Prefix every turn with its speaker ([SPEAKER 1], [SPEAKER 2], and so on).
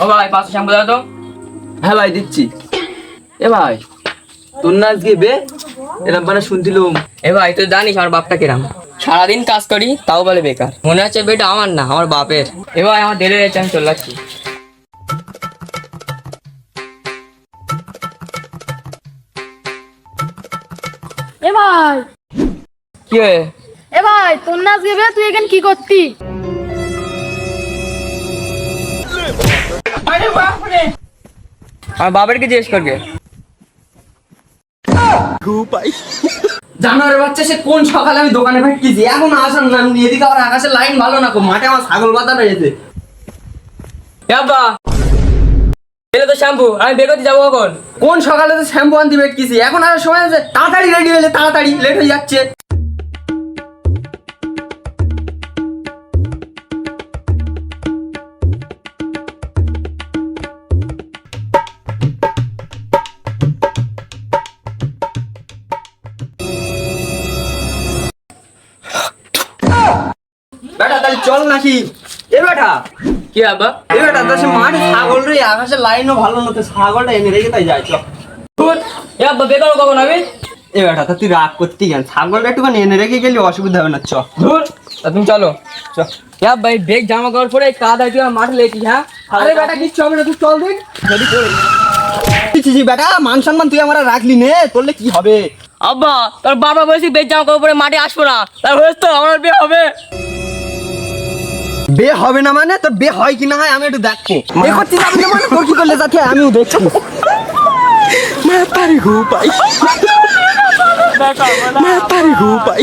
[SPEAKER 1] ও ভাই 500 শ্যাম্পু দাও তো।
[SPEAKER 2] হ্যাঁ ভাই দিচ্ছি। এ ভাই তোর না আজকে বে এরকম মানে শুনছিলুম।
[SPEAKER 1] এ ভাই তুই জানিস আমার বাপটা কিরাম, সারাদিন কাজ করি তাও বলে বেকার। মনে হচ্ছে বেটা আমার না, আমার বাপের। এ ভাই আমার দেরি হয়েছে, আমি চলে যাচ্ছি।
[SPEAKER 3] এ ভাই,
[SPEAKER 1] কি হয়ে?
[SPEAKER 3] এ ভাই তোর নাচ গেবে, তুই এখানে কি করতি?
[SPEAKER 1] আমার বাপের কি জিজ্ঞেস করবে?
[SPEAKER 2] জানোয়ারের বাচ্চা, সে কোন সকালে আমি দোকানে ভেটকেছি, এখন আসার নাম নিয়ে। এদিকে আবার আকাশের লাইন ভালো না, মাঠে আমার ছাগল বাঁধা রয়েছে।
[SPEAKER 1] এ আব্বা, এলে তো শ্যাম্পু, আমি বের করতে যাবো কখন?
[SPEAKER 2] কোন সকালে তো শ্যাম্পু আনতে ভেটকেছি, এখন আর সময় আছে? তাড়াতাড়ি রেডি হলে, তাড়াতাড়ি, লেট হয়ে যাচ্ছে। বেটা তাহলে চল নাকি? এ বেটা,
[SPEAKER 1] কি আব্বা?
[SPEAKER 2] এ বেটা তো সে মাঠে ছাগল রে, আকাশের লাইনও ভালো না, তো ছাগলটা এনে রেখে তাই যায়। চ
[SPEAKER 1] এ আব্বা, বের করবো কখন আমি?
[SPEAKER 2] এ বেটা তা তুই রাগ করতে গেল, ছাগলটা একটুখানি এনে রেখে গেলে অসুবিধা হবে না। চ
[SPEAKER 1] ধুর, তা তুমি চলো।
[SPEAKER 2] চ।
[SPEAKER 1] এ আব্বা, এই বেগ জামা কাপড় পরে এই কাদা তুই আমার মাঠে লেগেছিস, হ্যাঁ?
[SPEAKER 2] আরে বেটা কিচ্ছু হবে না, তুই চল দেখ। যদি পড়ে বেটা, মান সম্মান তুই আমার আর রাখলি নে, তোরলে কি হবে?
[SPEAKER 1] আব্বা, তোর বাবা বলছি বেগ জামা কাপড় পরে মাঠে আসবো না, তার হয়েছে তো আমার বিয়ে হবে।
[SPEAKER 2] বে হবে না মানে? তোর বে হয় কি না হয় আমি একটু দেখবো। এ করতে যাবি না মানে? তোর কি করলে যাচ্ছে আমিও দেখছি। मैं तारी हूँ भाई, मैं तारी हूँ भाई।